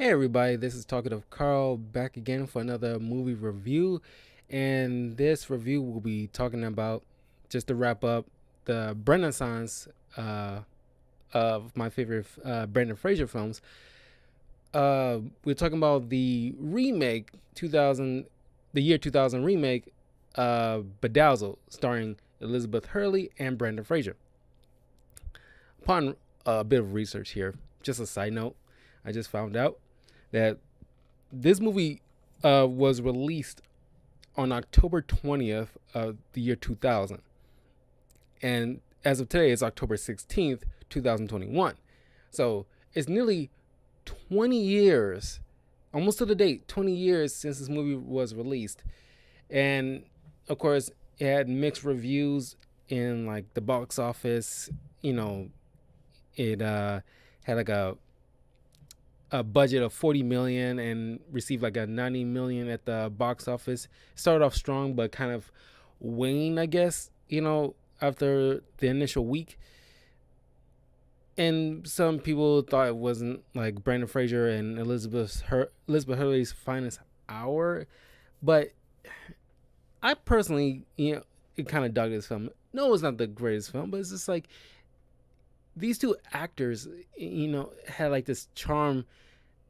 Hey everybody, this is Talkative Carl back again for another movie review. And this review will be talking about, just to wrap up, the Renaissance of my favorite Brendan Fraser films. We're talking about the remake, 2000, the year 2000 remake, Bedazzled, starring Elizabeth Hurley and Brendan Fraser. Upon a bit of research here, just a side note, I just found out that this movie was released on October 20th of the year 2000. And as of today, it's October 16th, 2021. So it's nearly 20 years, almost to the date, 20 years since this movie was released. And of course, it had mixed reviews in like the box office. You know, it had like a budget of 40 million and received like a 90 million at the box office. Started off strong, but kind of waned, I guess, after the initial week. And some people thought it wasn't like Brandon Fraser and Elizabeth Hurley's finest hour. But I personally, it kind of dug this film. No, it's not the greatest film, but it's just like these two actors, had like this charm.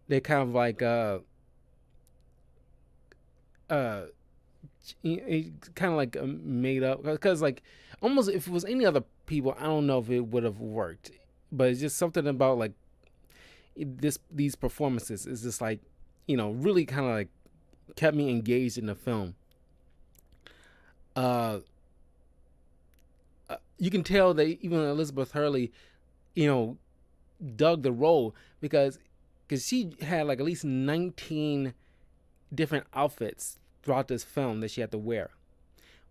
They kind of like uh kind of like made up, because like almost if it was any other people, I don't know if it would have worked. But it's just something about like these performances is just like, really kind of like kept me engaged in the film. uh you can tell that even Elizabeth Hurley, you know dug the role, because she had like at least 19 different outfits throughout this film that she had to wear.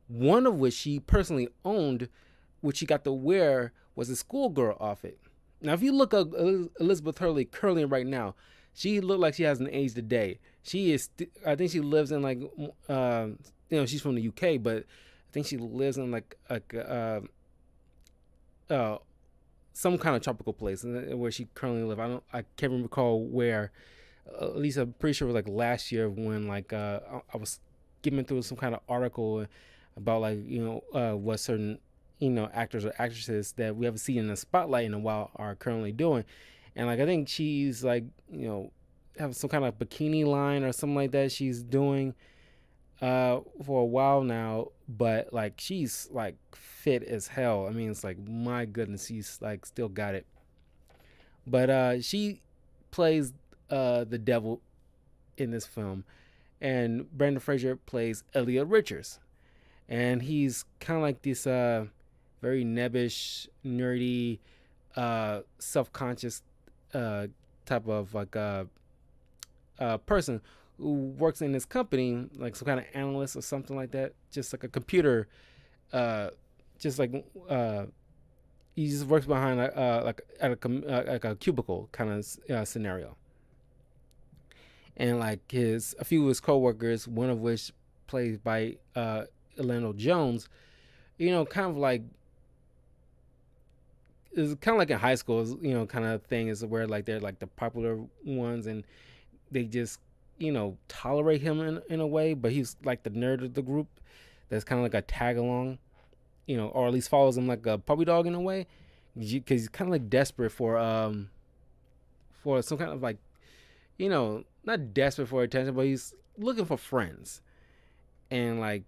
One of which she personally owned, which she got to wear, was a schoolgirl outfit. Now, if you look up Elizabeth Hurley currently right now, she looked like she hasn't aged a day. She is, I think she lives in like, she's from the UK, but I think she lives in like uh, some kind of tropical place where she currently lives. I can't recall where. At least I'm pretty sure it was like last year when like I was skimming through some kind of article about like what certain actors or actresses that we haven't seen in the spotlight in a while are currently doing. And like I think she's like have some kind of bikini line or something like that she's doing for a while now. But like she's like fit as hell. I mean, it's like, my goodness, she's like still got it. But she plays the devil in this film, and Brandon Fraser plays Elliot Richards, and he's kind of like this very nebbish, nerdy, self-conscious type of like person who works in this company, like some kind of analyst or something like that, just like a computer, uh, just like he just works behind like at like a cubicle kind of scenario. And like a few of his coworkers, one of which played by Orlando Jones, kind of like is kind of like in high school, kind of thing, is where like they're like the popular ones, and they just tolerate him in a way, but he's like the nerd of the group that's kind of like a tag along, or at least follows him like a puppy dog in a way, because he's kind of like desperate for some kind of like, not desperate for attention, but he's looking for friends. And like,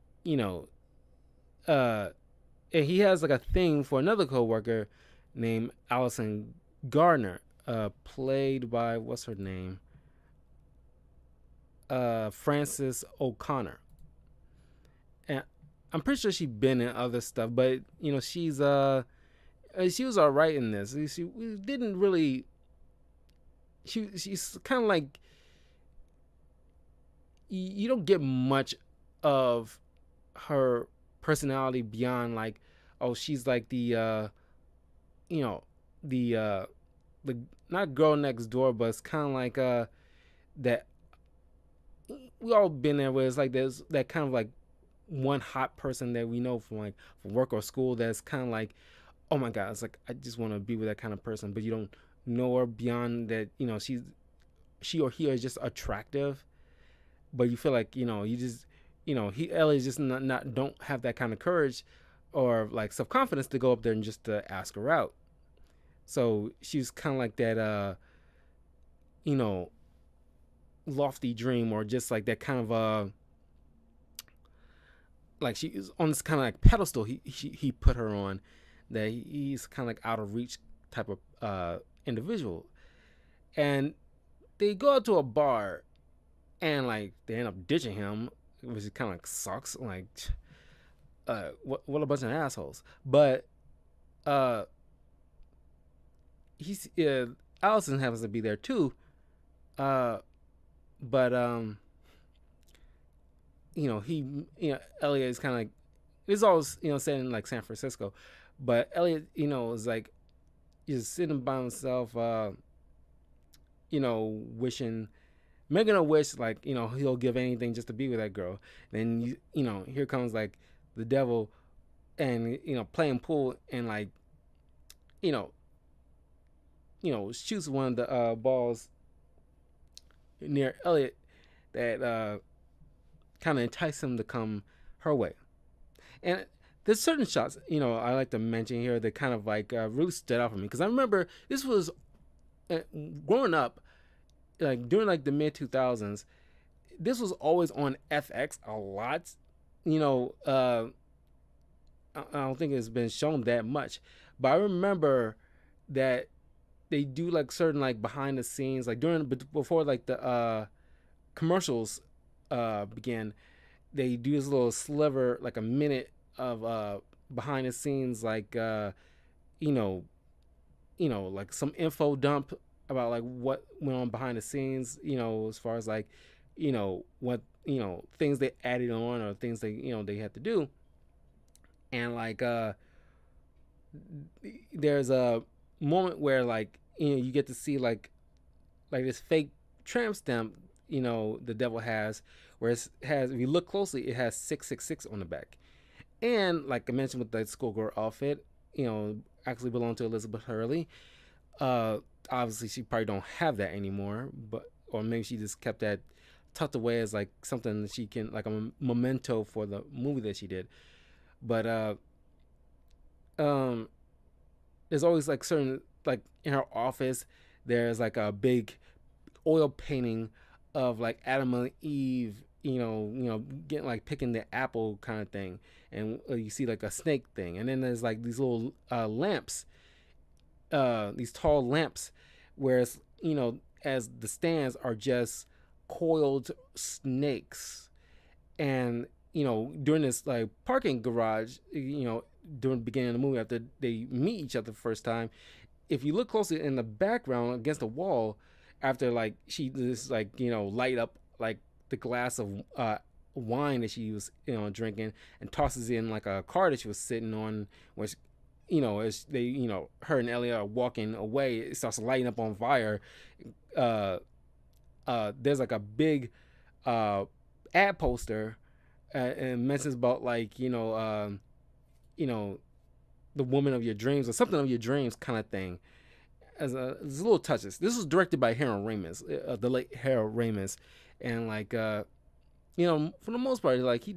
uh, and he has like a thing for another coworker named Allison Gardner, played by, what's her name? Frances O'Connor. And I'm pretty sure she's been in other stuff, but she was all right in this. She we didn't really. She's kind of like, you don't get much of her personality beyond like, oh, she's like you know the the not girl next door, but it's kind of like that we all been there, where it's like there's that kind of like one hot person that we know from like from work or school, that's kind of like, oh my god, it's like I just want to be with that kind of person, but you don't know her beyond that. She's she or he is just attractive, but you feel like you just Ellie just not don't have that kind of courage or like self confidence to go up there and just to ask her out. So she's kind of like that, you know, lofty dream, or just like that kind of like she is on this kind of like pedestal he put her on, that he's kind of like out of reach type of individual. And they go out to a bar, and like they end up ditching him, which kind of like sucks. Like, what a bunch of assholes. But uh, he's Allison happens to be there too. Uh, but he Elliot is kind of like, this is always set in like San Francisco, but Elliot is like just sitting by himself, wishing, making a wish, like he'll give anything just to be with that girl. Then here comes like the devil, and playing pool, and like you know shoots one of the balls near Elliot that kind of entice him to come her way. And there's certain shots I like to mention here that kind of like really stood out for me, because I remember this was uh, growing up, like during like the mid 2000s. This was always on FX a lot. You know, I don't think it's been shown that much, but I remember that they do like certain like behind the scenes, like during before like the commercials began. They do this little sliver, like a minute of behind the scenes, like you know, like some info dump about like what went on behind the scenes. As far as like, what things they added on, or things they had to do, and like there's a moment where like you get to see like this fake tramp stamp the devil has, where it has, if you look closely, it has 666 on the back. And like I mentioned with the schoolgirl outfit, actually belonged to Elizabeth Hurley. uh Obviously she probably don't have that anymore, but or maybe she just kept that tucked away as like something that she can, like a memento for the movie that she did. But um there's always like certain, like in her office, there's like a big oil painting of like Adam and Eve, getting like picking the apple kind of thing, and you see like a snake thing, and then there's like these little lamps, these tall lamps, whereas as the stands are just coiled snakes. And during this like parking garage, during the beginning of the movie, after they meet each other the first time, if you look closely in the background against the wall, after like she just like light up like the glass of wine that she was drinking, and tosses in like a car that she was sitting on, which as they her and Elliot are walking away, it starts lighting up on fire. uh there's like a big ad poster, and mentions about like you know the woman of your dreams, or something of your dreams kind of thing, as little touches. This was directed by Harold Ramis, the late Harold Ramis. And like for the most part, like he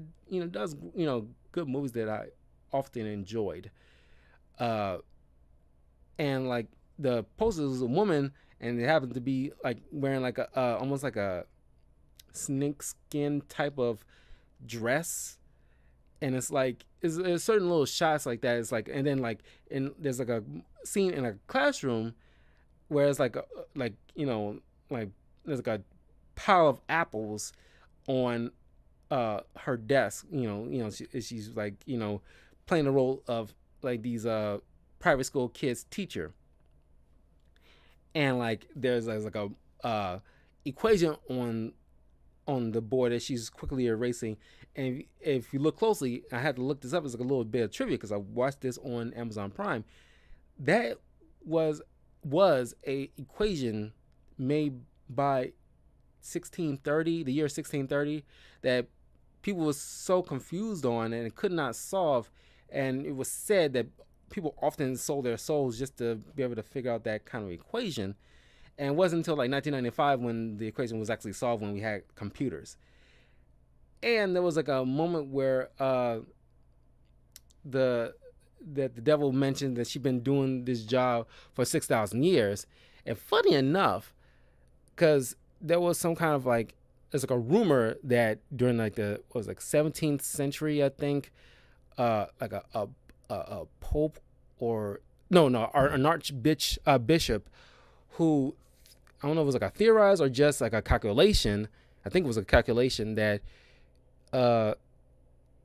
does good movies that I often enjoyed. uh and like the poster was a woman, and it happened to be like wearing like a almost like a snake skin type of dress. And it's like it's certain little shots like that. It's like, and then like, and there's like a scene in a classroom where it's like like like there's like a pile of apples on her desk. She's like playing the role of like these private school kids teacher. And like there's like a equation on the board that she's quickly erasing. And if you look closely, I had to look this up as like a little bit of trivia, because I watched this on Amazon Prime. That was a equation made by 1630, the year 1630, that people was so confused on and could not solve. And it was said that people often sold their souls just to be able to figure out that kind of equation. And it wasn't until like 1995 when the equation was actually solved when we had computers. And there was like a moment where the that the devil mentioned that she'd been doing this job for 6,000 years. And funny enough, because there was some kind of like, there's like a rumor that during like the, what was it, like 17th century, I think, like a pope or no an archbishop who, I don't know if it was like a theorized or just like a calculation. I think it was a calculation that uh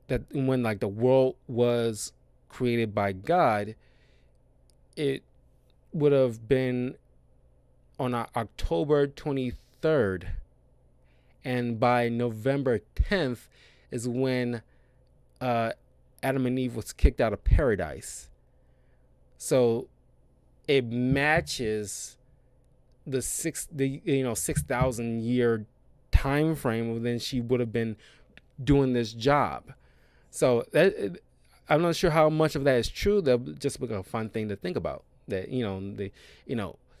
that when like the world was created by God, it would have been on October 23rd, and by November 10th is when uh, Adam and Eve was kicked out of paradise. So it matches the 6,000 year time frame of then she would have been doing this job. So I'm not sure how much of that is true. That just like a fun thing to think about. That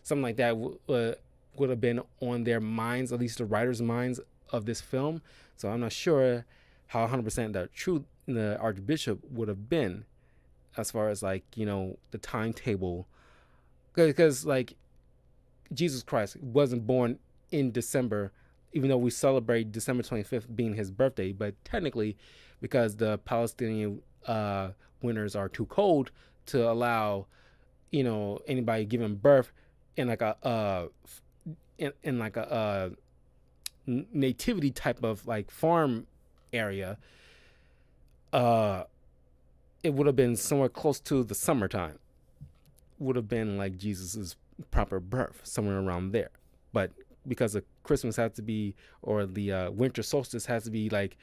something like that would have been on their minds, at least the writers' minds of this film. So I'm not sure how 100% that true the Archbishop would have been, as far as like the timetable, because like Jesus Christ wasn't born in December, even though we celebrate December 25th being his birthday, but technically, because the Palestinian winters are too cold to allow anybody giving birth in like a in like a nativity type of like farm area, it would have been somewhere close to the summertime. Would have been like Jesus's proper birth, somewhere around there. But because the Christmas has to be, or the winter solstice has to be like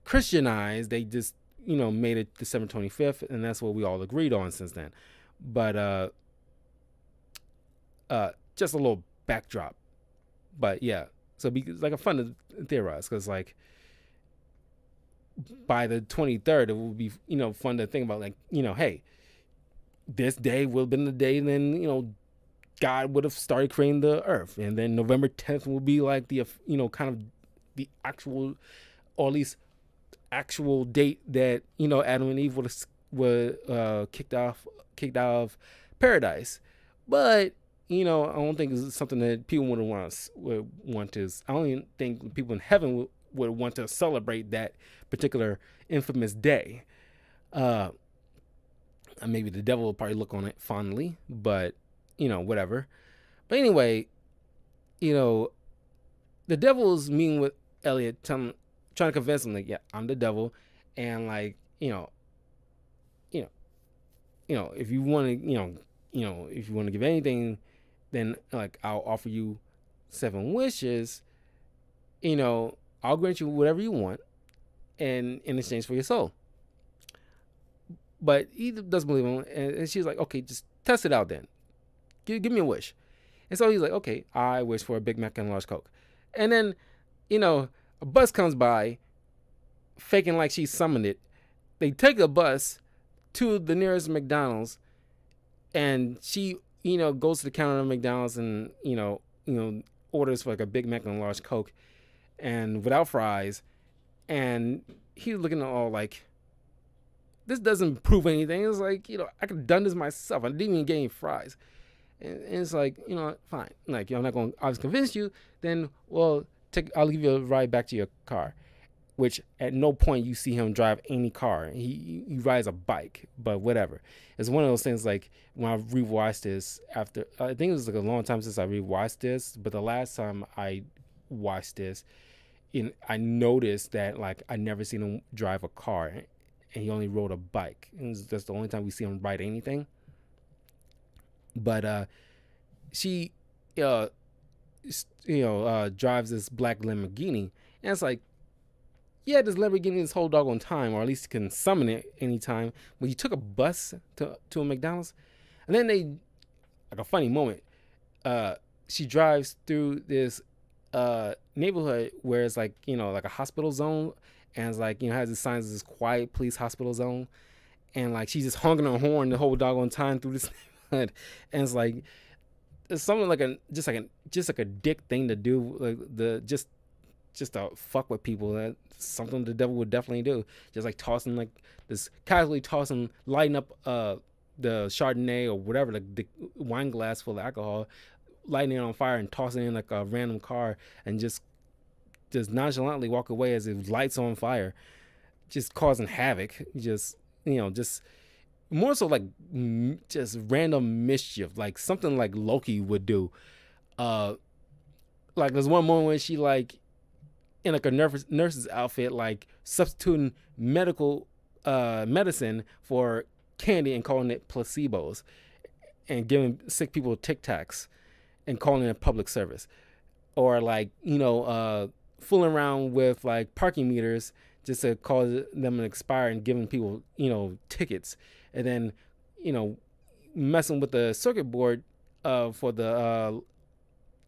Christianized, they just made it December 25th, and that's what we all agreed on since then. But just a little backdrop. But yeah, so it's like a fun to theorize, because like by the 23rd it will be fun to think about, like hey, this day will have been the day then God would have started creating the earth, and then November 10th will be like the kind of the actual, or at least actual date that Adam and Eve were kicked out of paradise. But I don't think it's something that people would want to. I don't even think people in heaven would want to celebrate that particular infamous day. Maybe the devil will probably look on it fondly, but whatever. But anyway, the devil's meeting with Elliot, trying to convince him, like, yeah, I'm the devil, and like, if you want to, if you want to give anything, then like I'll offer you 7 wishes. I'll grant you whatever you want, and in exchange for your soul. But he doesn't believe him, and she's like, okay, just test it out then. Give me a wish. And so he's like, okay, I wish for a Big Mac and a large Coke. And then, a bus comes by, faking like she summoned it. They take a bus to the nearest McDonald's, and she, goes to the counter of McDonald's and, orders for like a Big Mac and a large Coke, and without fries. And he's looking all like, this doesn't prove anything. It's like, I could have done this myself. I didn't even get any fries. And it's like, fine. Like, I'm not going to, I was convinced you. Then, well, I'll give you a ride back to your car. Which at no point you see him drive any car. He rides a bike, but whatever. It's one of those things, like when I rewatched this after, I think it was like a long time since I rewatched this, but the last time I watched this, I noticed that like I never seen him drive a car, and he only rode a bike. And that's the only time we see him ride anything. But she, drives this black Lamborghini, and it's like, yeah, this Lamborghini this whole doggone time, or at least can summon it anytime. But you took a bus to a McDonald's, and then they, like a funny moment, she drives through this neighborhood where it's like, like a hospital zone, and it's like, has the signs of this quiet police hospital zone, and like she's just honking her horn the whole doggone time through this neighborhood, and it's like, it's something like a just like a dick thing to do, like the just to fuck with people. That's something the devil would definitely do. Just like tossing like this casually tossing, lighting up the Chardonnay or whatever, like the wine glass full of alcohol, lighting it on fire and tossing it in like a random car and just nonchalantly walk away as it lights on fire, just causing havoc. Just just more so like just random mischief, like something like Loki would do. Uh, like there's one moment when she like in like a nurse's outfit, like substituting medical medicine for candy and calling it placebos, and giving sick people Tic Tacs and calling it public service, or like fooling around with like parking meters just to cause them to expire and giving people tickets, and then messing with the circuit board for the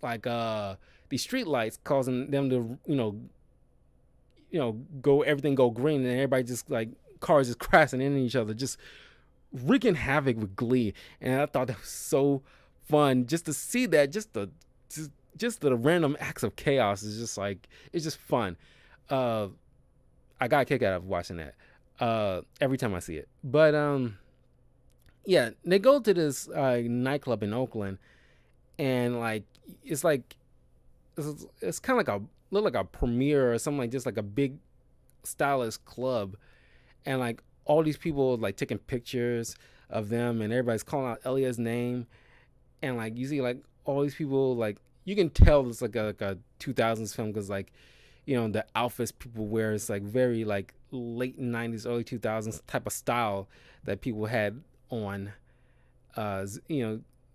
like the street lights, causing them to go everything go green, and everybody just like cars just crashing into each other, just wreaking havoc with glee. And I thought that was so fun just to see that, just the random acts of chaos is just like, it's just fun. I got a kick out of watching that every time I see it. But yeah, they go to this nightclub in Oakland, and like it's kind of like a look like a premiere or something, like just like a big stylish club, and like all these people like taking pictures of them, and everybody's calling out Elliot's name, and like you see like all these people, like you can tell it's like a 2000s film, because like the outfits people wear is like very like late 90s early 2000s type of style that people had on.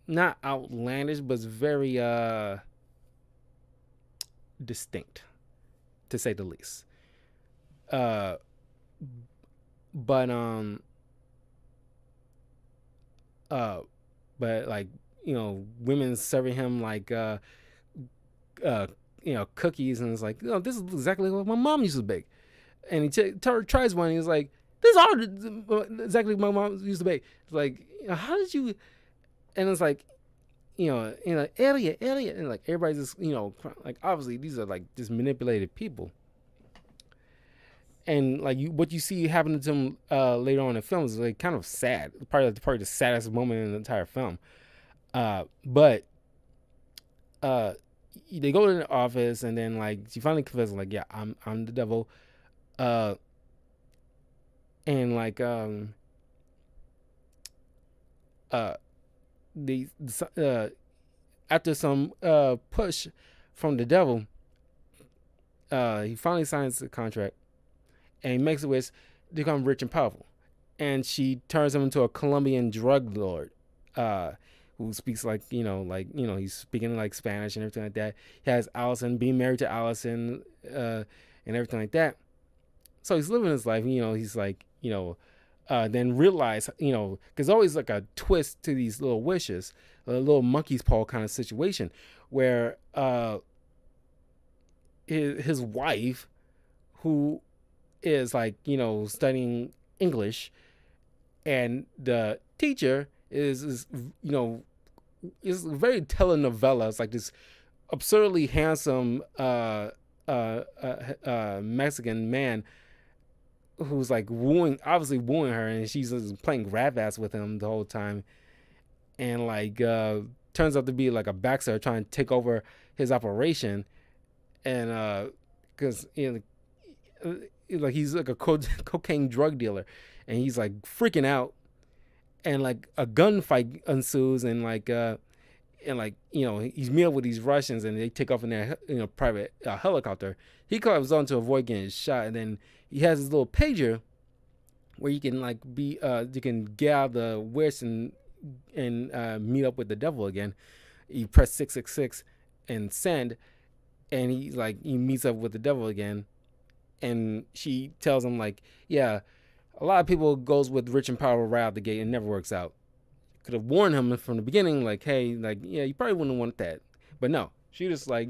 Not outlandish, but it's very distinct, to say the least. uh but uh but like women serving him like uh cookies, and it's like, this is exactly what my mom used to bake. And he tries one, and he's like, this is all exactly what my mom used to bake. It's like, how did you? And it's like, Elliot, and like everybody's just like, obviously these are like just manipulated people. And like what you see happening to him later on in the film is like kind of sad. Probably the saddest moment in the entire film. But they go to the office, and then like she finally confesses, like, yeah, I'm the devil. Uh, and like uh the after some push from the devil, he finally signs the contract, and he makes a wish to become rich and powerful. And she turns him into a Colombian drug lord, who speaks like he's speaking like Spanish and everything like that. He has Allison, being married to Allison, and everything like that. So he's living his life. He's like then realize, because always like a twist to these little wishes, a little monkey's paw kind of situation, where his wife, who is like studying English, and the teacher is is very telenovela. It's like this absurdly handsome Mexican man who's like obviously wooing her, and she's just playing grab ass with him the whole time, and like turns out to be like a backstabber trying to take over his operation, and because like he's like a cocaine drug dealer, and he's like freaking out, and like a gunfight ensues, and like he's meeting with these Russians, and they take off in their private helicopter. He climbs on to avoid getting shot, and then he has his little pager where you can like you can get out the wish and meet up with the devil again. You press 666 and send, and he meets up with the devil again, and she tells him like, yeah, a lot of people goes with rich and powerful right out the gate and never works out. Could have warned him from the beginning, like, hey, like, yeah, you probably wouldn't want that. But no, she just like,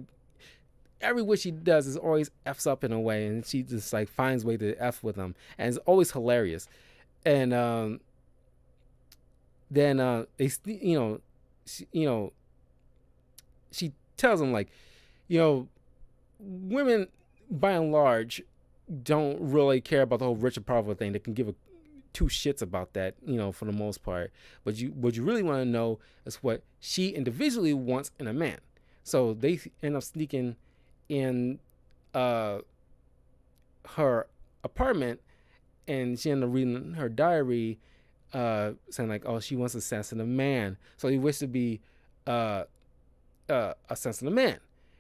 every wish she does is always F's up in a way, and she just like finds a way to F with him, and it's always hilarious. And then they she tells him like, you know, women by and large don't really care about the whole rich and powerful thing. They can give a two shits about that, for the most part. But what you really want to know is what she individually wants in a man. So they end up sneaking in uh, her apartment, and she ended up reading her diary, saying like, "Oh, she wants a sensitive man." So he wished to be uh, a sensitive man.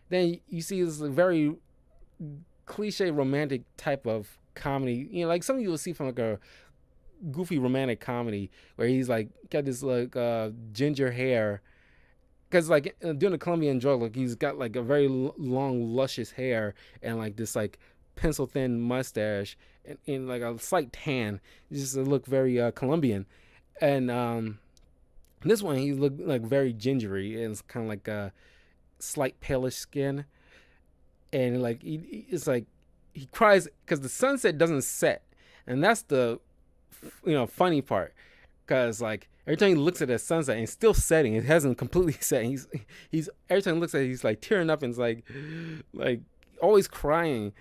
Then you see this very cliche romantic type of comedy, like something you will see from like a goofy romantic comedy where he's like got this like ginger hair, because like during the Colombian drug, like he's got like a very long luscious hair and like this like pencil thin mustache and like a slight tan, just to look very Colombian. And this one he looked like very gingery and it's kind of like a slight palish skin, and like it's like he cries because the sunset doesn't set, and that's the funny part, because like every time he looks at the sunset and it's still setting, it hasn't completely set. He's every time he looks at it, he's like tearing up and it's like always crying,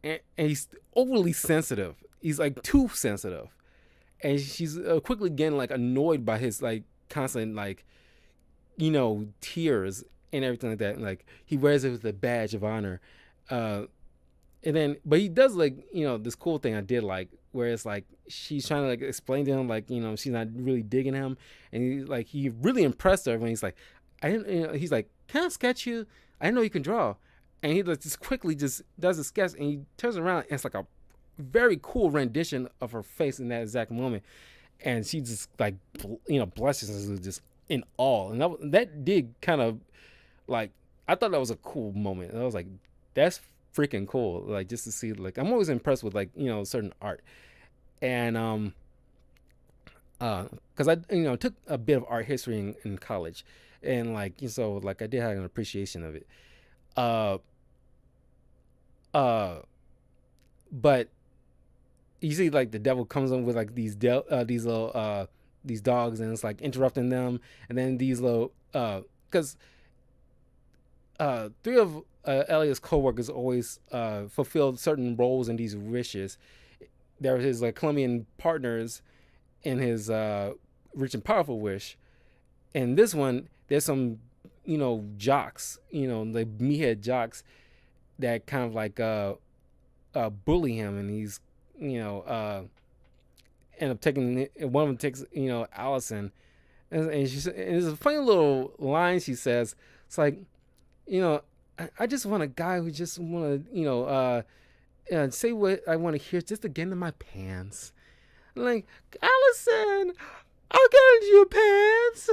and he's overly sensitive. He's like too sensitive, and she's quickly getting like annoyed by his like constant like tears and everything like that. And, like he wears it with a badge of honor, and then but he does like this cool thing I did like, where it's like she's trying to like explain to him like she's not really digging him, and he really impressed her when he's like, I didn't he's like, can I sketch you? I didn't know you can draw. And he like just quickly just does a sketch, and he turns around and it's like a very cool rendition of her face in that exact moment, and she just like blushes and just in awe. And that did kind of like, I thought that was a cool moment. And I was like, that's freaking cool. Like just to see, like I'm always impressed with like certain art, and because I took a bit of art history in college, and like so like I did have an appreciation of it. Uh, uh, but you see like the devil comes in with like these little these dogs, and it's like interrupting them, and then these little because three of Elliot's co-workers always fulfilled certain roles in these wishes. There were his like Colombian partners in his rich and powerful wish. And this one, there's some jocks, like meathead jocks that kind of like bully him, and he's end up taking one of them takes Allison, and she and there's a funny little line she says. It's like, I just want a guy who just want to, say what I want to hear just to get into my pants. I'm like, Allison, I'll get into your pants.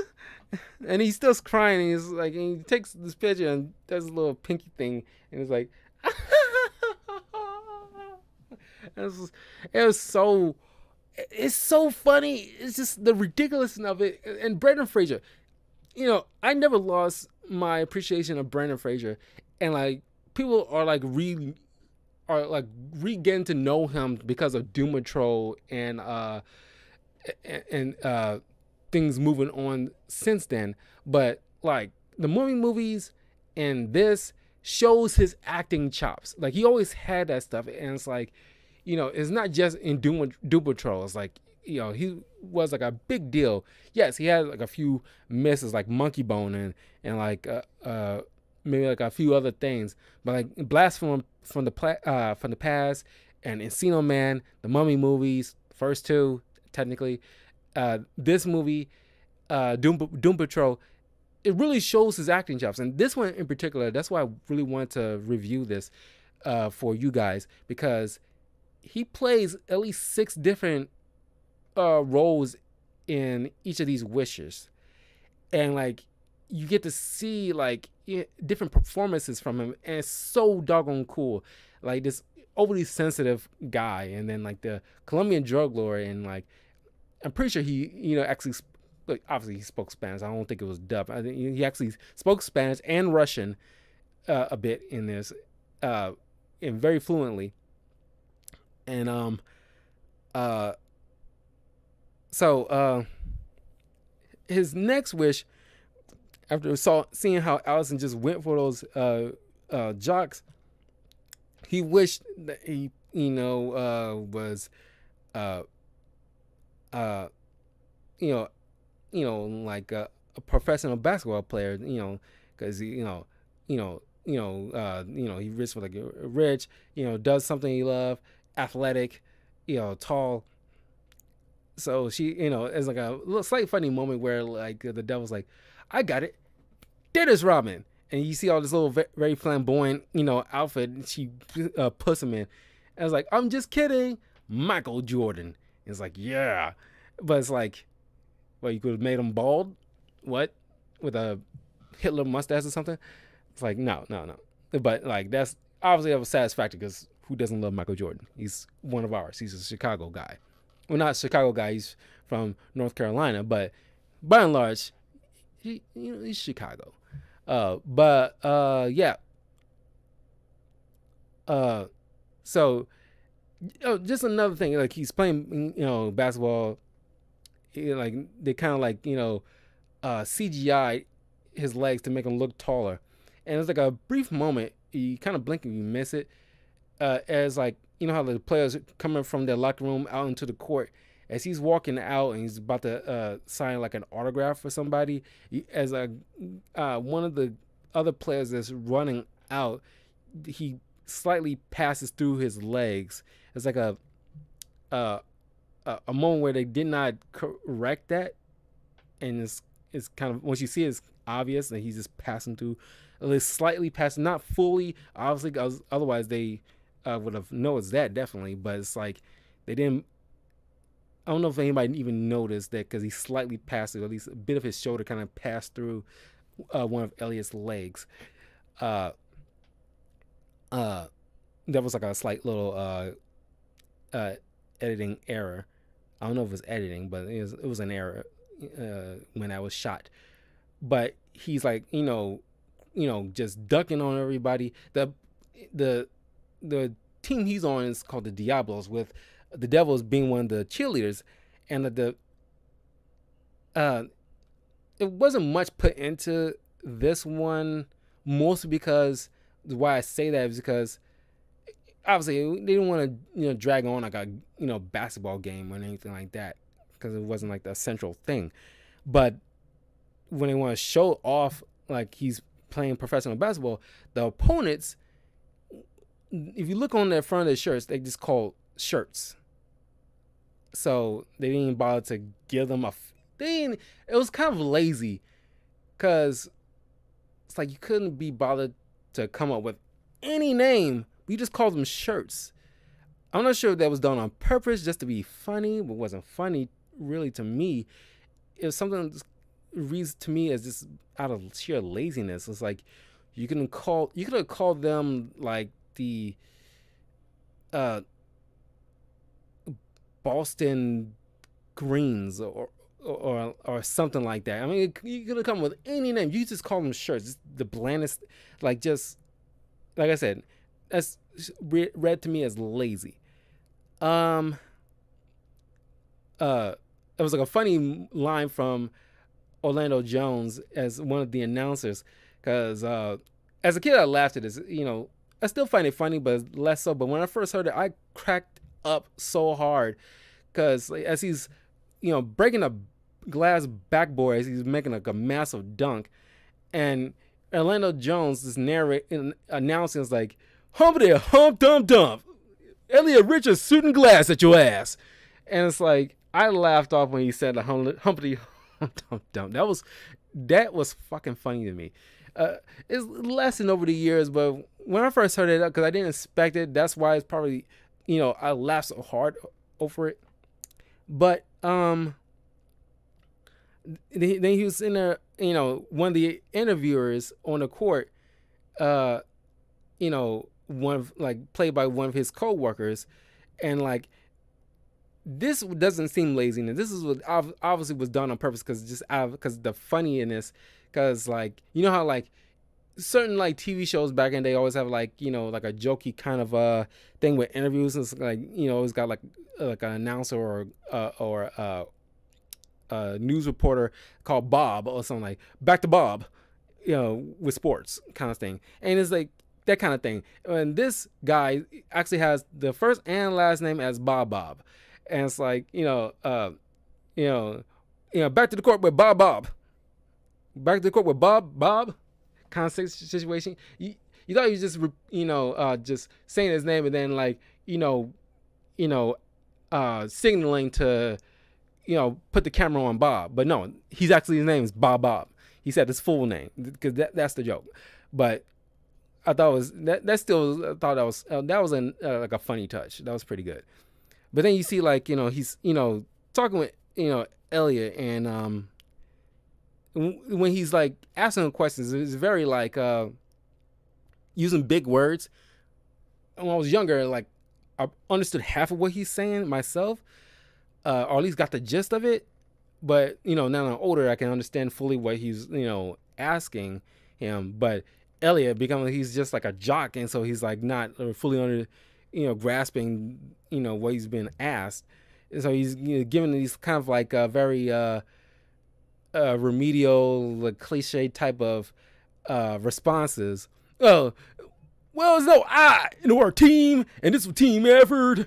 And he's still crying. And he's like, and he takes this picture and does a little pinky thing, and it's like, it was so, it's so funny. It's just the ridiculousness of it. And Brendan Fraser, I never lost my appreciation of Brendan Fraser, and like people are like getting to know him because of Doom Patrol and things moving on since then. But like the movies and this shows his acting chops. Like he always had that stuff, and it's like, it's not just in Doom Patrol. It's like, he was like a big deal. Yes, he had like a few misses, like Monkey Bone and like maybe like a few other things, but like Blast from the Past and Encino Man, the Mummy movies, first two technically, this movie, Doom Patrol, it really shows his acting chops. And this one in particular, that's why I really wanted to review this for you guys, because he plays at least 6 different roles in each of these wishes, and like you get to see like different performances from him, and it's so doggone cool. Like this overly sensitive guy, and then like the Colombian drug lord, and like I'm pretty sure he actually like, obviously he spoke Spanish. I don't think it was dubbed. I think he actually spoke Spanish and Russian a bit in this, and very fluently. And so his next wish, after seeing how Allison just went for those jocks, he wished that he was uh uh you know like a professional basketball player, because he rich for like rich, does something he love, athletic, tall. So she, it's like a little slight funny moment where like the devil's like, I got it, Dennis Rodman. And you see all this little very flamboyant, outfit she puts him in. And I was like, I'm just kidding, Michael Jordan. And it's like, yeah, but it's like, well, you could have made him bald, what, with a Hitler mustache or something. It's like, no. But like that's obviously of a satisfactory because who doesn't love Michael Jordan? He's one of ours. He's a Chicago guy. Well, not a Chicago guy. He's from North Carolina, but by and large, he's Chicago. Yeah. So just another thing, like he's playing, basketball. Like they kind of like CGI his legs to make him look taller, and it's like a brief moment. You kind of blink and you miss it. As like how the players coming from their locker room out into the court, as he's walking out and he's about to sign like an autograph for somebody, as one of the other players that's running out, he slightly passes through his legs. It's like a moment where they did not correct that, and it's kind of, once you see it, it's obvious that he's just passing through, at least slightly passing, not fully, obviously, because otherwise they would have noticed that definitely. But it's like they didn't. I don't know if anybody even noticed that because he slightly passed through, at least a bit of his shoulder kind of passed through one of Elliot's legs. That was like a slight little editing error. I don't know if it was editing, but it was an error when I was shot. But he's like, just ducking on everybody. The team he's on is called the Diablos, with the Devils being one of the cheerleaders, and it wasn't much put into this one, mostly because why I say that is because obviously they didn't want to drag on like a basketball game or anything like that, because it wasn't like the central thing. But when they want to show off like he's playing professional basketball, the opponents, if you look on the front of their shirts, they just call shirts. So they didn't even bother to give them it was kind of lazy, because it's like you couldn't be bothered to come up with any name. We just called them shirts. I'm not sure if that was done on purpose just to be funny, but it wasn't funny really to me. It was something that reads to me as just out of sheer laziness. It's like you could have called them like the Boston Greens or something like that. I mean, you could have come with any name. You just call them shirts. It's the blandest, like, just like I said, that's read to me as lazy. It was like a funny line from Orlando Jones as one of the announcers, because as a kid I laughed at this. I still find it funny, but less so. But when I first heard it, I cracked up so hard, because as he's breaking a glass backboard, as he's making like a massive dunk, and Orlando Jones is announcing, is like, humpty hump dump dump, Elliot Richards shooting glass at your ass. And it's like, I laughed off when he said the humpty hump dump dump. That was fucking funny to me. It's lessened over the years, but when I first heard it, because I didn't expect it, that's why it's probably, I laughed so hard over it. But then he was in there, one of the interviewers on the court, played by one of his co-workers, and like, this doesn't seem laziness. This is what obviously was done on purpose, because the funniness, because like, how like certain like TV shows back in the day always have like like a jokey kind of thing with interviews. It's like it's got like an announcer or a news reporter called Bob or something, like back to Bob, with sports kind of thing, and it's like that kind of thing. And this guy actually has the first and last name as Bob, and it's like you know, back to the court with Bob, back to the court with Bob, kind of situation. You thought he was just just saying his name and then like you know signaling to put the camera on Bob, but no, he's actually his name is Bob. He said his full name because that's the joke. But I thought it was that still I thought that was like a funny touch. That was pretty good. But then you see like he's talking with Elliot, and when he's like asking him questions, it's very like using big words. And when I was younger, like I understood half of what he's saying myself, or at least got the gist of it. But now that I'm older, I can understand fully what he's asking him. But Elliot he's just like a jock, and so he's like not fully under grasping what he's been asked. And so he's giving these kind of like very remedial, like cliche type of responses. Oh, well, it's no I in our team, and this was team effort.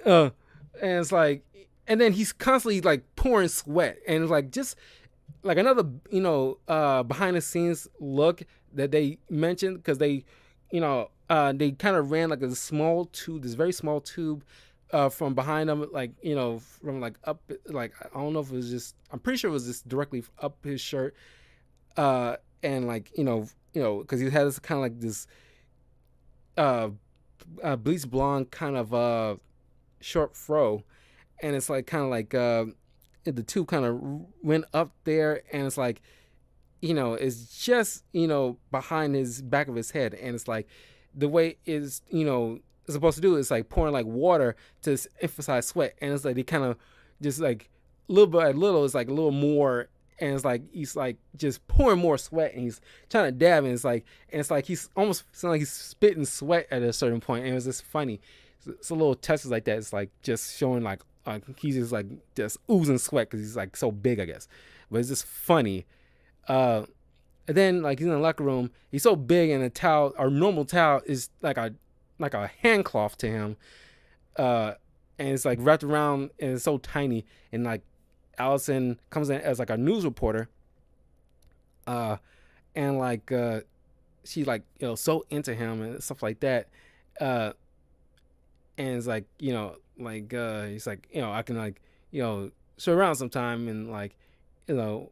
And it's like, and then he's constantly like pouring sweat, and it's like just like another behind the scenes look that they mentioned, because they they kind of ran like a small tube, this very small tube from behind him, like from like up, like I don't know if it was just, I'm pretty sure it was just directly up his shirt, and like because he had this kind of like this bleach blonde kind of short fro, and it's like kind of like the tube kind of went up there, and it's like it's just behind his back of his head, and it's like the way is supposed to do is like pouring like water to emphasize sweat, and it's like they kind of just like little by little, it's like a little more, and it's like he's like just pouring more sweat, and he's trying to dab, and it's like he's almost sounding like he's spitting sweat at a certain point, and it was just funny. It's a little touches like that. It's like just showing like he's just like just oozing sweat because he's like so big, I guess. But it's just funny. And then like he's in the locker room, he's so big, and a towel, or normal towel, is like a hand cloth to him, and it's like wrapped around, and it's so tiny, and like Allison comes in as like a news reporter, and like she like so into him and stuff like that, and it's like he's like I can like show around sometime, and like let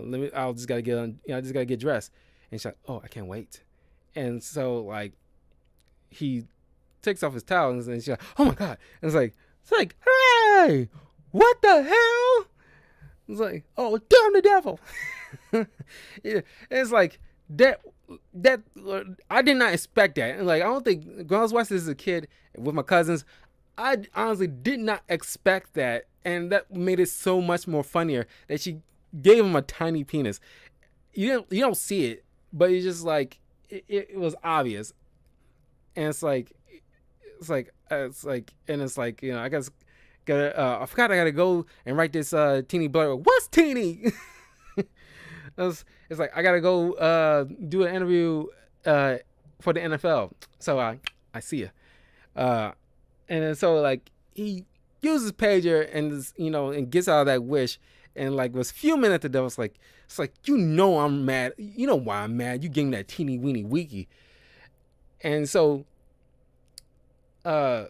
me, I'll just gotta get on, I just gotta get dressed, and she's like, oh, I can't wait, and so like he takes off his towel, and she's like, oh my god, and it's like hey, what the hell? It's like, oh, damn the devil. Yeah, it's like that I did not expect that, and like I don't think when I was watching this as a kid with my cousins, I honestly did not expect that, and that made it so much more funnier that she gave him a tiny penis. You don't see it, but it's just like it was obvious, and it's like I guess I forgot I gotta go and write this teeny blurb. What's teeny? It's like I gotta go do an interview for the NFL. So I see you. And then so like he uses pager and just, and gets out of that wish, and like was fuming at the devil. It's like I'm mad. You know why I'm mad? You gave me that teeny weeny weaky. And so so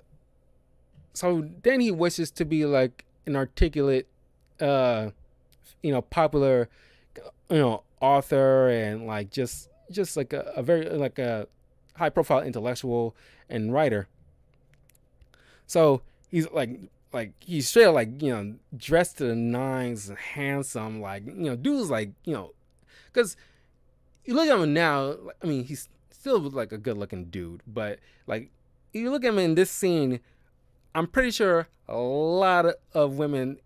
then he wishes to be like an articulate popular author, and like just like a very like a high profile intellectual and writer. So he's like he's straight like dressed to the nines, handsome, like dude's like because you look at him now, I mean he's still like a good looking dude, but like you look at him in this scene, I'm pretty sure a lot of women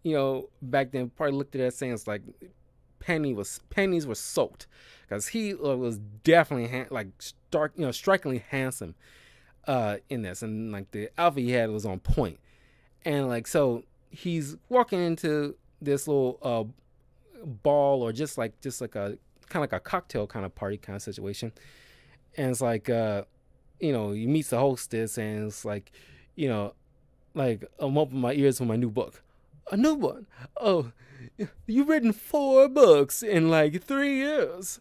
back then probably looked at that saying it's like pennies were soaked, because he was definitely strikingly handsome in this, and like the outfit he had was on point, and like so he's walking into this little ball, or just like a kind of like a cocktail kind of party kind of situation. And it's like, he meets the hostess, and it's like, you know, like I'm opening my ears for my new book. A new one? Oh, you've written 4 books in like 3 years.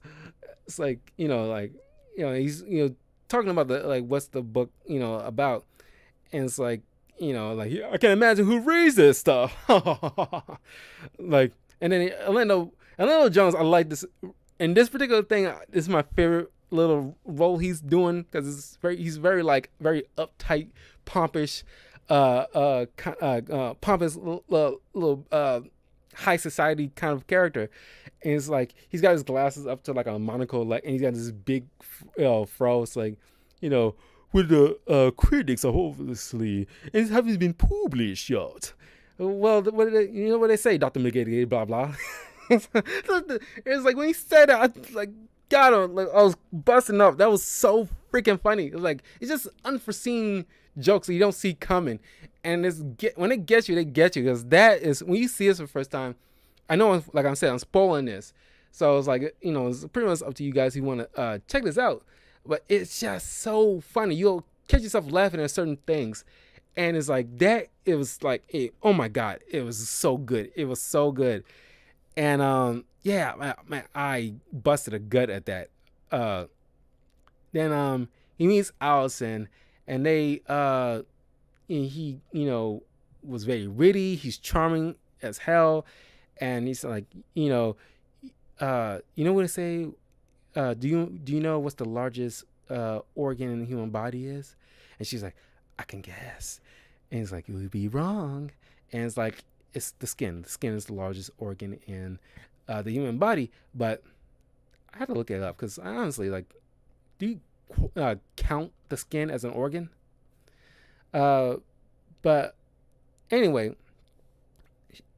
It's like, he's talking about the like what's the book about, and it's like, like, yeah, I can imagine who reads this stuff. Like, and then Orlando Jones, I like this. And this particular thing, this is my favorite little role he's doing, because he's very like very uptight, pompous, pompous little high society kind of character. And it's like he's got his glasses up to like a monocle, like, and he's got this big fro. It's like, with the critics are obviously, and it hasn't been published yet. Well, what they say, Dr. McGee, blah blah. It's like when he said that, I like got him. Like, I was busting up. That was so freaking funny. It was like, it's just unforeseen jokes that you don't see coming, and when it gets you, they get you, because that is when you see this for the first time. I know, like I'm saying, I'm spoiling this, so it's like, it's pretty much up to you guys who want to check this out. But it's just so funny. You'll catch yourself laughing at certain things, and it's like that. It was like, oh my god, it was so good. It was so good. And yeah, man, I busted a gut at that. Then he meets Allison, and he was very witty. He's charming as hell, and he's like, what I say? Do you know what's the largest organ in the human body is? And she's like, I can guess. And he's like, you would be wrong. And it's like, it's the skin. The skin is the largest organ in the human body. But I had to look it up, because I honestly, like, do you count the skin as an organ? But anyway,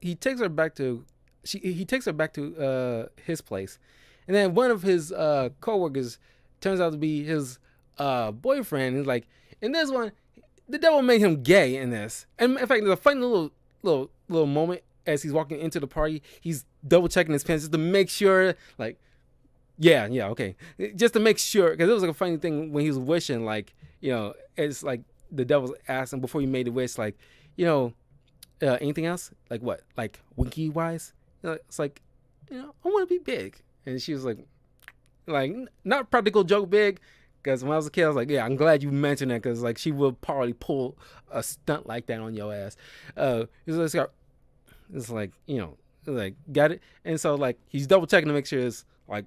he takes her back to his place, and then one of his coworkers turns out to be his boyfriend. He's like, in this one, the devil made him gay in this. And in fact, there's a funny little moment as he's walking into the party. He's double checking his pants just to make sure, like, yeah, okay, just to make sure, because it was like a funny thing when he was wishing, like, it's like the devil's asking before he made the wish, like, anything else, like what, like winky wise, it's like, I want to be big. And she was like not practical joke big, because when I was a kid, I was like, yeah, I'm glad you mentioned that, because like she would probably pull a stunt like that on your ass. It's like, like, got it. And so like he's double checking to make sure it's like,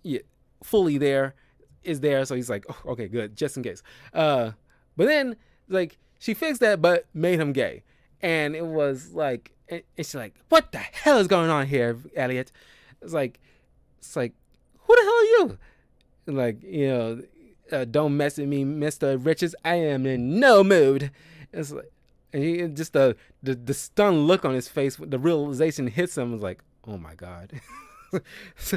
yeah, fully there. So he's like, oh, okay, good, just in case. But then like she fixed that, but made him gay. And it was like, and she's like, what the hell is going on here, Elliot? It's like, who the hell are you? Like, don't mess with me, Mr. Richards. I am in no mood. It's like, and he just the stunned look on his face, the realization hits him. Was like, oh my god. It's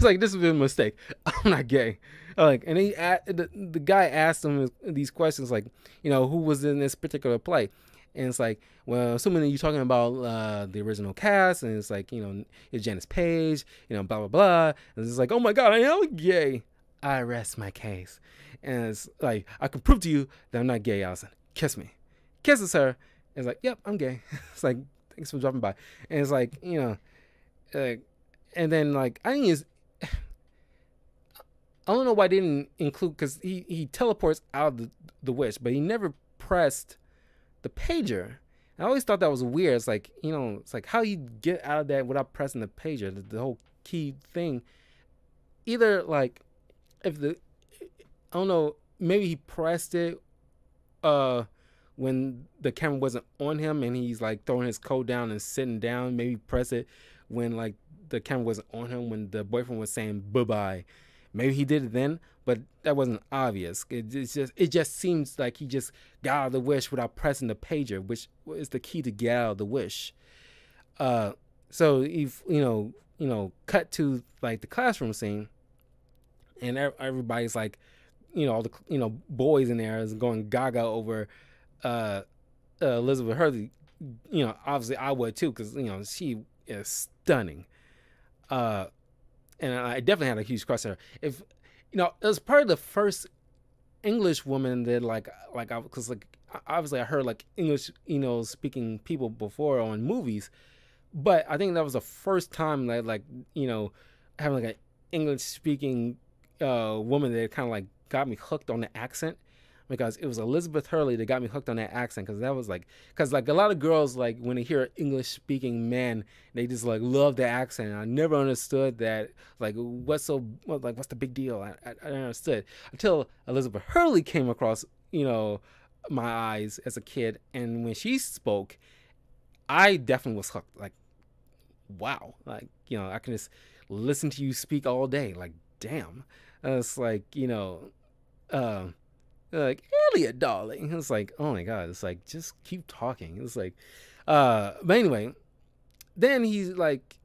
like, this has been a mistake. I'm not gay. Like, and the guy asked him these questions, like, who was in this particular play, and it's like, well, assuming that you're talking about the original cast, and it's like, it's Janice Page, blah blah blah, and it's like, oh my god, I am gay. I rest my case, and it's like, I can prove to you that I'm not gay, Allison. Kiss me. Kisses her. And it's like, yep, I'm gay. It's like, thanks for dropping by. And it's like, and then like, I don't know why I didn't include, because he teleports out of the wish, but he never pressed the pager. I always thought that was weird. It's like, it's like, how you get out of that without pressing the pager, the whole key thing. Either like, I don't know, maybe he pressed it when the camera wasn't on him and he's like throwing his coat down and sitting down. Maybe press it when like the camera wasn't on him, when the boyfriend was saying bye-bye. Maybe he did it then, but that wasn't obvious. It just seems like he just got out of the wish without pressing the pager, which is the key to get out of the wish. So if cut to like the classroom scene, and everybody's like, all the boys in there is going gaga over Elizabeth Hurley. Obviously I would too, because she is stunning. and I definitely had a huge crush on her. If it was probably the first English woman that like I because like obviously I heard like English speaking people before on movies, but I think that was the first time that like having like an English speaking woman that kind of like got me hooked on the accent, because it was Elizabeth Hurley that got me hooked on that accent, because that was like because like a lot of girls like when they hear English speaking men they just like love the accent. I never understood that, like what's the big deal. I didn't understood until Elizabeth Hurley came across my eyes as a kid, and when she spoke I definitely was hooked. Like, wow, like I can just listen to you speak all day. Like, damn, it's like uh, like Elliot, darling. It's like, oh my god, it's like just keep talking. It's like, but anyway, then he's like,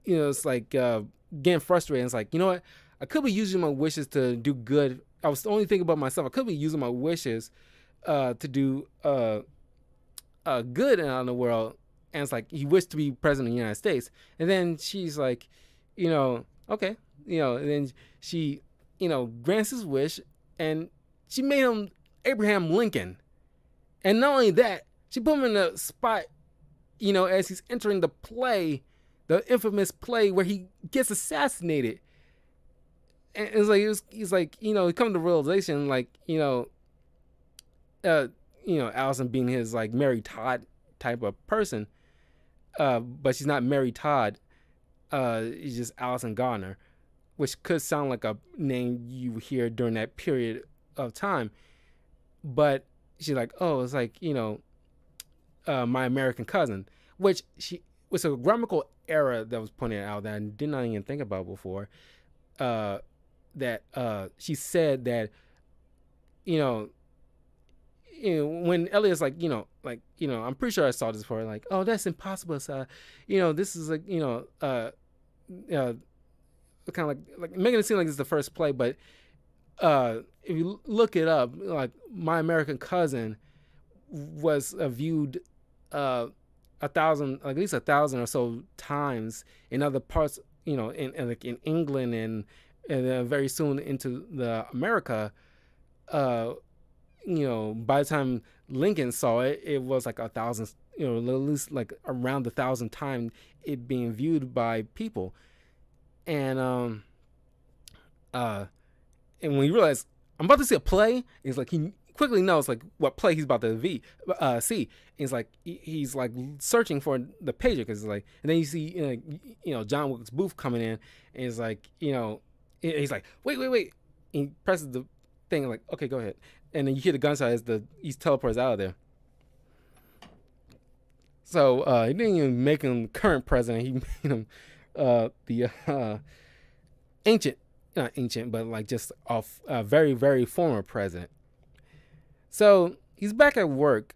it's like getting frustrated. It's like, you know what? I could be using my wishes to do good. I was only thinking about myself. I could be using my wishes to do good in the world. And it's like he wished to be president of the United States. And then she's like, okay, and then she, grants his wish, and she made him Abraham Lincoln. And not only that, she put him in a spot, as he's entering the play, the infamous play where he gets assassinated. And it's like he's like, he come to the realization, like, Allison being his like Mary Todd type of person, but she's not Mary Todd. It's just Allison Garner, which could sound like a name you hear during that period of time. But she's like, oh, it's like my American cousin, which she was a grammatical error that was pointed out that I did not even think about before. That she said that when Elliot's like, I'm pretty sure I saw this before, like, oh, that's impossible. So, this is like, kind of like making it seem like it's the first play, but if you look it up, like My American Cousin was viewed at least 1,000 or so times in other parts, in England and very soon into the America. By the time Lincoln saw it, it was like 1,000, at least like around 1,000 times it being viewed by people. And and when you realize I'm about to see a play, it's like he quickly knows like what play he's about to see. And it's like he's like searching for the pager, because it's like, and then you see John Wilkes Booth coming in, and it's like he's like wait, and he presses the thing like, okay, go ahead. And then you hear the gunshot as he teleports out of there. So he didn't even make him current president. He made him the not ancient, but like just a very, very former president. So he's back at work,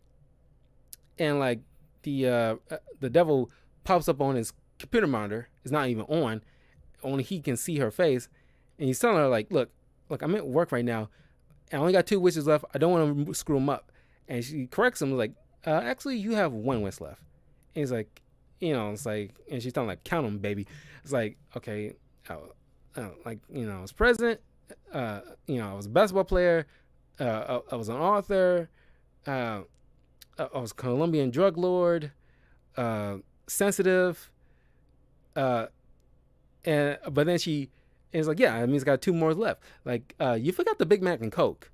and like the devil pops up on his computer monitor. It's not even on. Only he can see her face, and he's telling her like, look, I'm at work right now. I only got 2 wishes left. I don't want to screw him up. And she corrects him like, actually, you have 1 wish left. And he's like, it's like, and she's telling like, count them, baby. It's like, okay, I was president. I was a basketball player. I was an author. I was a Colombian drug lord. Sensitive. But then she. And it's like, yeah, it means I got 2 more left. Like, you forgot the Big Mac and Coke.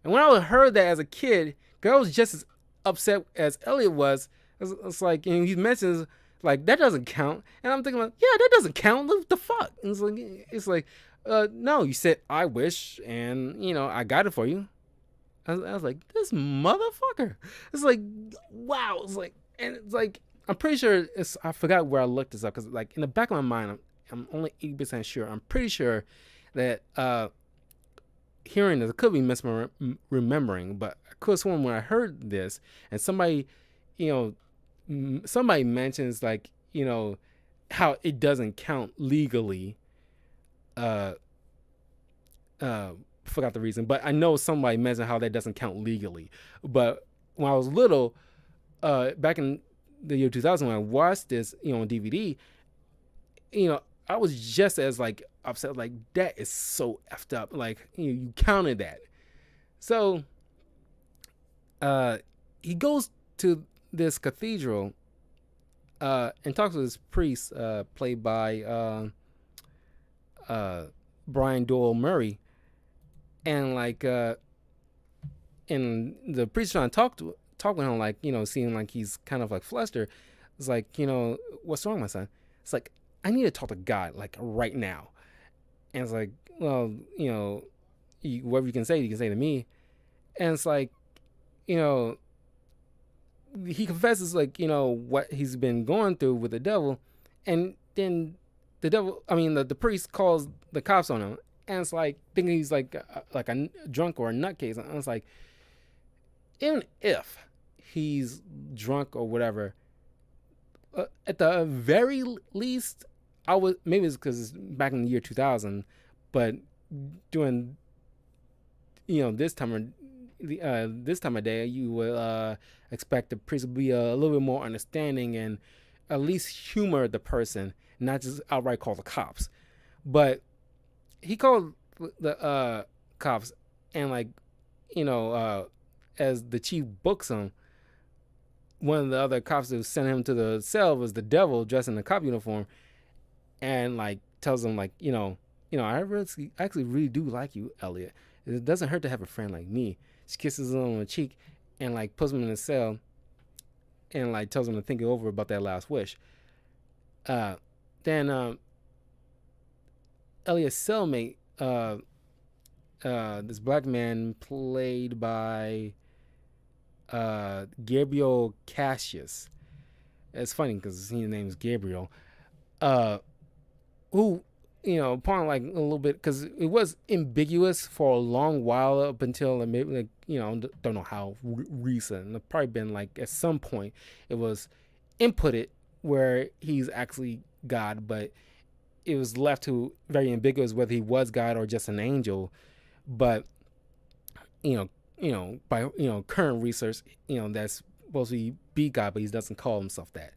And when I heard that as a kid, I was just as upset as Elliot was. It's like, and he mentions, like, that doesn't count. And I'm thinking, like, yeah, that doesn't count. What the fuck? And it's like, no, you said I wish, and, I got it for you. I was like, this motherfucker. It's like, wow. It's like, and it's like, I'm pretty sure I forgot where I looked this up, because, like, in the back of my mind, I'm only 80% sure. I'm pretty sure that hearing this, I could be misremembering, but I could have sworn when I heard this, and somebody mentions like, how it doesn't count legally. Forgot the reason, but I know somebody mentioned how that doesn't count legally. But when I was little, back in the year 2000, when I watched this, on DVD, I was just as like upset. Like that is so effed up. Like you counted that. So uh, he goes to this cathedral and talks to this priest played by uh, Brian Doyle Murray, and like and the priest trying to talk with him, like seeing like he's kind of like flustered. It's like, what's wrong, my son? It's like, I need to talk to God like right now. And it's like, well, whatever you can say to me. And it's like, you know, he confesses like what he's been going through with the devil, and then the devil, I mean the priest calls the cops on him, and it's like thinking he's like a drunk or a nutcase, and it's like, even if he's drunk or whatever, at the very least, I would, maybe it's because it's back in the year 2000, but during this time of day, you would expect the priest to be a little bit more understanding and at least humor the person, not just outright call the cops. But he called the cops, and like, as the chief books him, one of the other cops who sent him to the cell was the devil dressed in a cop uniform, and like tells him like, actually really do like you, Elliot. It doesn't hurt to have a friend like me. She kisses him on the cheek and like puts him in the cell, and like tells him to think it over about that last wish. Then Elliot's cellmate, this black man played by Gabriel Cassius. It's funny because his name is Gabriel. Who, upon like a little bit, because it was ambiguous for a long while up until maybe like, don't know how recent. It's probably been like at some point it was inputted where he's actually God, but it was left to very ambiguous whether he was God or just an angel. But by current research, that's supposed to be God, but he doesn't call himself that.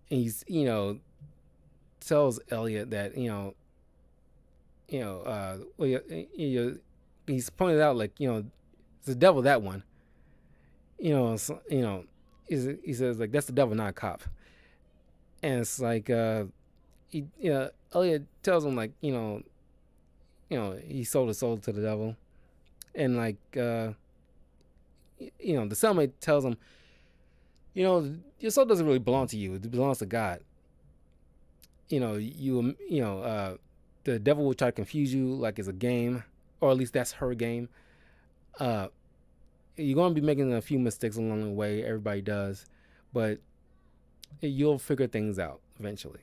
And he's tells Elliot that he's pointed out like it's the devil, that one. So, he says like that's the devil, not a cop. And it's like Elliot tells him like he sold his soul to the devil, and like the cellmate tells him, your soul doesn't really belong to you; it belongs to God. The devil will try to confuse you like it's a game, or at least that's her game. You're gonna be making a few mistakes along the way. Everybody does, but you'll figure things out eventually.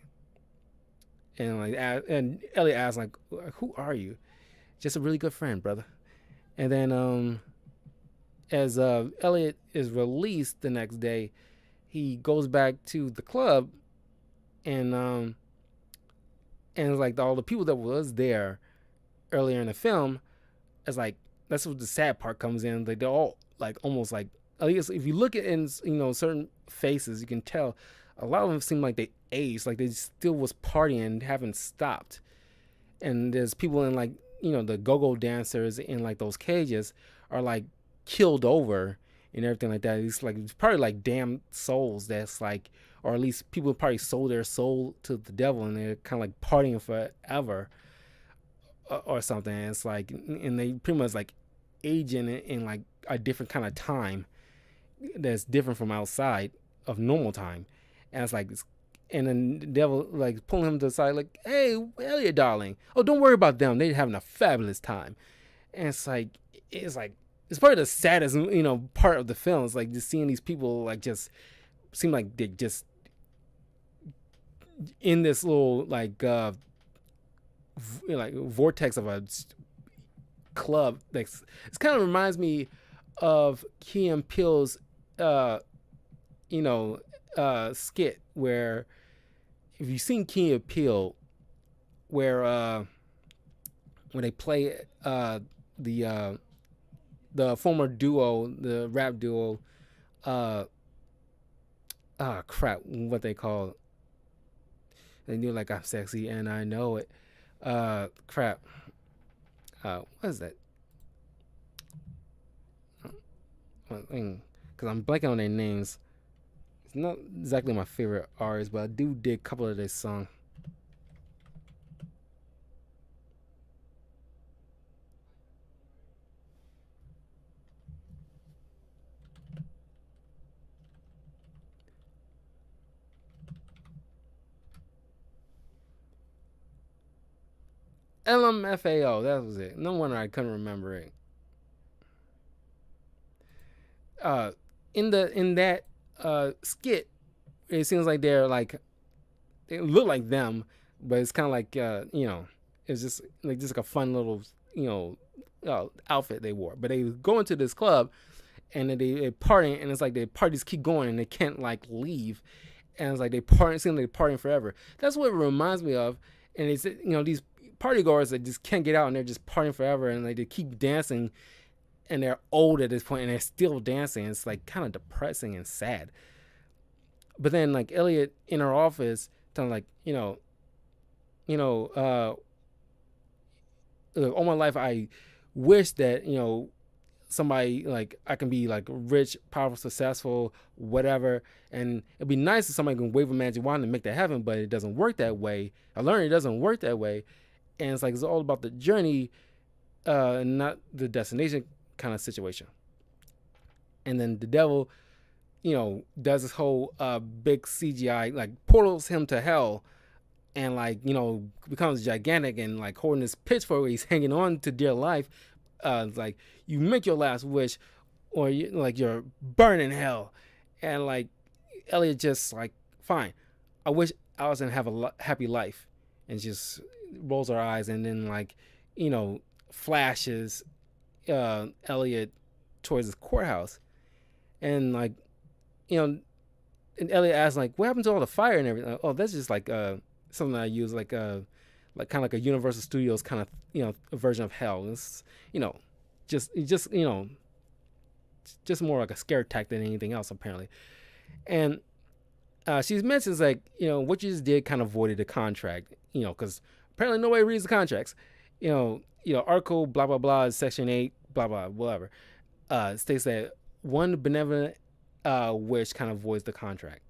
And like, and Elliot asks like, "Who are you?" Just a really good friend, brother. And then as Elliot is released the next day, he goes back to the club, and like all the people that was there earlier in the film, it's like that's what the sad part comes in. Like they're all like almost like, at least if you look at in certain faces, you can tell a lot of them seem like they aged, like they still was partying and haven't stopped. And there's people in like the go-go dancers in like those cages are like killed over and everything like that. It's probably like damn souls that's like, or at least people probably sold their soul to the devil and they're kind of like partying forever or something. And it's like, and they pretty much like aging in like a different kind of time that's different from outside of normal time. And it's like, and then the devil like pulling him to the side like, hey, Elliot, darling, oh, don't worry about them, they're having a fabulous time. And it's like it's probably the saddest part of the film. It's like just seeing these people like just seem like they just in this little like like vortex of a club. Like it kind of reminds me of Key and Peele's skit where, if you've seen Key and Peele, where when they play the former duo, the rap duo, what they call, They knew like I'm sexy and I know it. Crap. What is that? Because I'm blanking on their names. It's not exactly my favorite artists, but I do dig a couple of their songs. LMFAO, that was it. No wonder I couldn't remember it. Uh, in that skit, it seems like they're like they look like them, but it's kind of like it's just like a fun little outfit they wore. But they go into this club and they partying, and it's like the parties keep going and they can't like leave, and it's like they partying, seem like they're partying forever. That's what it reminds me of, and it's these party goers that just can't get out and they're just partying forever, and like they keep dancing, and they're old at this point and they're still dancing. It's like kind of depressing and sad. But then like Elliot in her office telling like you know all my life I wish that somebody like I can be like rich, powerful, successful, whatever, and it'd be nice if somebody can wave a magic wand and make that happen, but it doesn't work that way. I learned it doesn't work that way, and it's like it's all about the journey, not the destination kind of situation. And then the devil, does this whole big CGI like portals him to hell, and like becomes gigantic and like holding this pitchfork where he's hanging on to dear life. Like you make your last wish, or you're burning hell, and like Elliot just like fine. I wish Allison have a happy life, and just rolls her eyes, and then like flashes Elliot towards his courthouse, and like you know, and Elliot asks like, "What happened to all the fire and everything?" Like, oh, that's just like something I use like kind of like a Universal Studios kind of version of hell. It's just just more like a scare tactic than anything else apparently. And she mentions like what you just did kind of voided the contract, because apparently nobody reads the contracts. Article blah blah blah section 8 blah blah whatever states that one benevolent wish kind of voids the contract.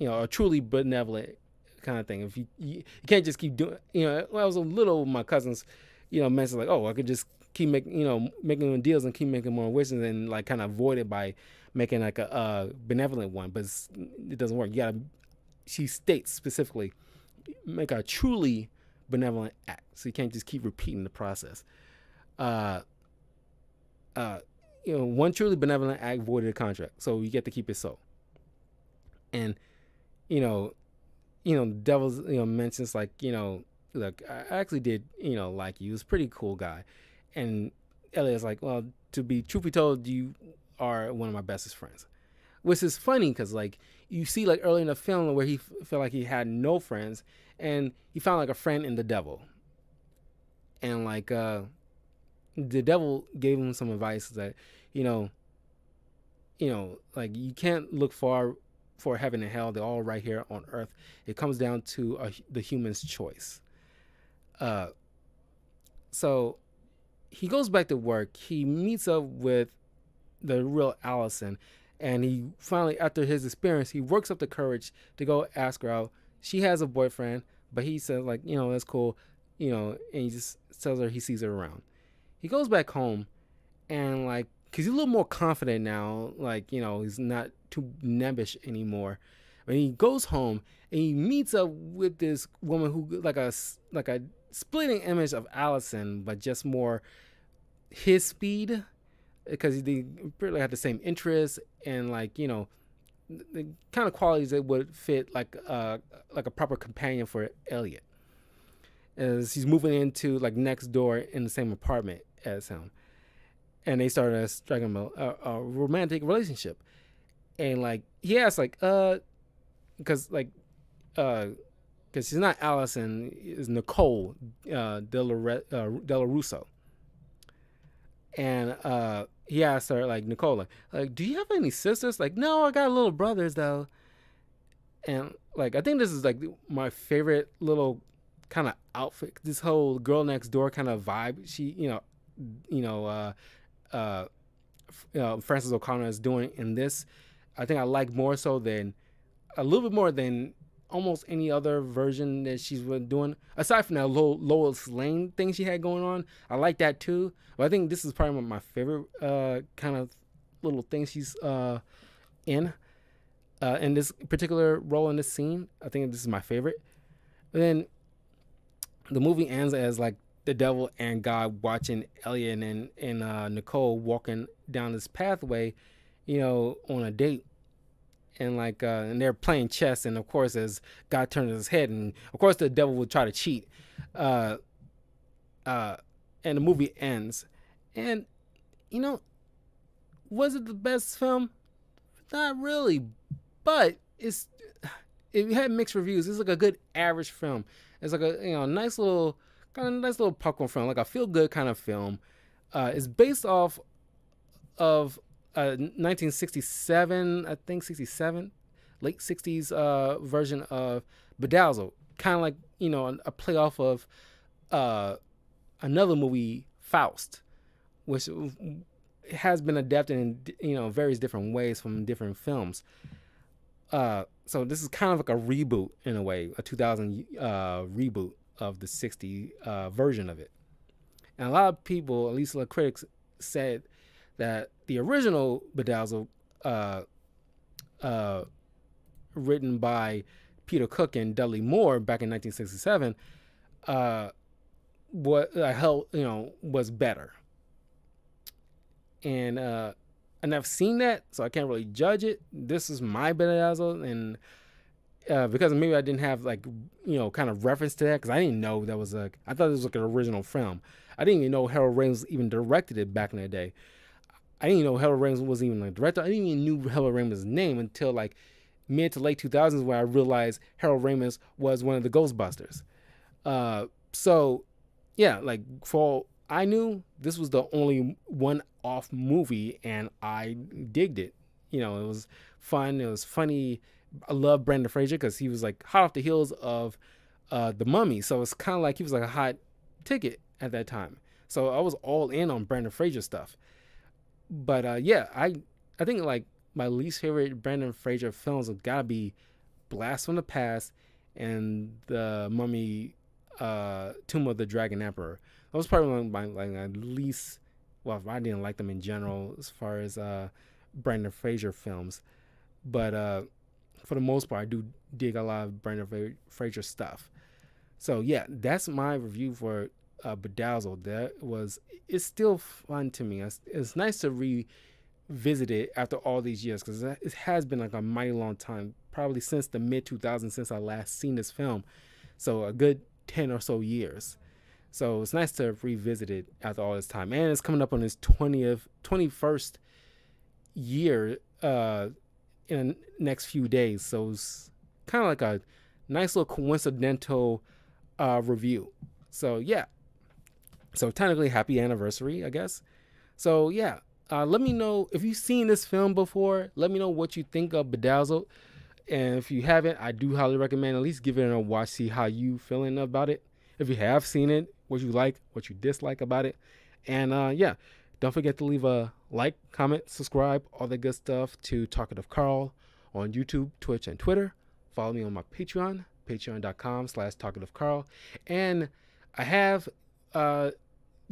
A truly benevolent kind of thing. If you can't just keep doing, when I was a little, my cousins, mentioned like, oh, I could just keep making deals and keep making more wishes and like kind of avoid it by making like a benevolent one, but it doesn't work. You gotta, she states specifically, make a truly benevolent act. So you can't just keep repeating the process. One truly benevolent act voided a contract, so you get to keep it so. And Devils mentions like look, I actually did like you. He was a pretty cool guy, and Elliot's like, well, to be truth be told, you are one of my bestest friends, which is funny because like you see like early in the film where he felt like he had no friends, and he found like a friend in the devil, and like the devil gave him some advice that like you can't look far for heaven and hell. They're all right here on earth. It comes down to the human's choice. So he goes back to work. He meets up with the real Allison, and he finally, after his experience, he works up the courage to go ask her out. She has a boyfriend, but he says like, that's cool, and he just tells her he sees her around. He goes back home, and like, cause he's a little more confident now, like he's not too nebbish anymore. When he goes home and he meets up with this woman who like a splitting image of Allison, but just more his speed, because they really have the same interests and like the kind of qualities that would fit like a proper companion for Elliot, as he's moving into like next door in the same apartment as him, and they started striking a romantic relationship. And like he asks like because she's not Allison, is Nicole Della Russo, and he asked her like, Nicole, like do you have any sisters? Like, no, I got little brothers though. And like I think this is like my favorite little kind of outfit. This whole girl next door kind of vibe. She, you know, uh, Frances O'Connor is doing in this. I think I like more so than a little bit more than almost any other version that she's been doing. Aside from that Lois Lane thing she had going on, I like that too. But I think this is probably my favorite kind of little thing she's in this particular role in this scene. I think this is my favorite. And then the movie ends as like the devil and God watching Elliot and Nicole walking down this pathway, on a date. And like and they're playing chess, and of course as God turns his head, and of course the devil will try to cheat. Uh uh and the movie ends. And you know, was it the best film? Not really, but it had mixed reviews. It's like a good average film. It's like a nice little popcorn film, like a feel good kind of film. It's based off of 1967, I think 67, late 60s version of Bedazzled, kind of like a playoff of another movie, Faust, which has been adapted in various different ways from different films. So this is kind of like a reboot in a way, a 2000 reboot of the 60 version of it. And a lot of people, at least a lot of critics, said that the original Bedazzled, uh, written by Peter Cook and Dudley Moore back in 1967, was better. And I've seen that, so I can't really judge it. This is my Bedazzled, and because maybe I didn't have kind of reference to that, because I didn't know that was I thought it was like an original film. I didn't even know Harold Ramis even directed it back in the day. I didn't even know Harold Ramis wasn't even a director. I didn't even knew Harold Ramis' name until like mid to late 2000s, when I realized Harold Ramis was one of the Ghostbusters. So yeah, like for all I knew, this was the only one-off movie, and I digged it. It was fun. It was funny. I love Brendan Fraser because he was like hot off the heels of The Mummy, so it's kind of like he was like a hot ticket at that time. So I was all in on Brendan Fraser stuff. But yeah, I think like my least favorite Brendan Fraser films have gotta be Blast from the Past and The Mummy, Tomb of the Dragon Emperor. That was probably my least. Well, I didn't like them in general as far as Brendan Fraser films, but for the most part, I do dig a lot of Brendan Fraser stuff. So yeah, that's my review for Bedazzled. It's still fun to me. It's nice to revisit it after all these years, because it has been like a mighty long time, probably since the mid 2000s since I last seen this film. So a good 10 or so years. So it's nice to revisit it after all this time, and it's coming up on its 21st year in the next few days. So it's kind of like a nice little coincidental review. So yeah, so technically happy anniversary, I guess. So yeah, let me know if you've seen this film before. Let me know what you think of Bedazzled, and if you haven't, I do highly recommend at least give it a watch, see how you feeling about it. If you have seen it, what you like, what you dislike about it. And yeah, don't forget to leave a like, comment, subscribe, all that good stuff to Talkative Carl on YouTube, Twitch, and Twitter. Follow me on my Patreon, patreon.com/talkativecarl. And I have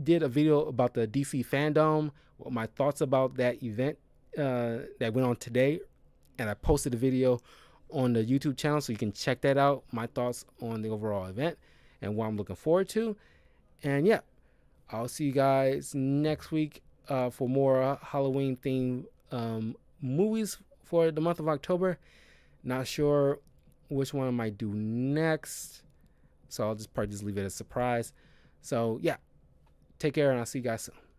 did a video about the DC Fandom, what my thoughts about that event that went on today. And I posted a video on the YouTube channel, so you can check that out, my thoughts on the overall event and what I'm looking forward to. And yeah, I'll see you guys next week for more Halloween themed movies for the month of October. Not sure which one I might do next, so I'll just probably leave it as a surprise. So yeah, take care, and I'll see you guys soon.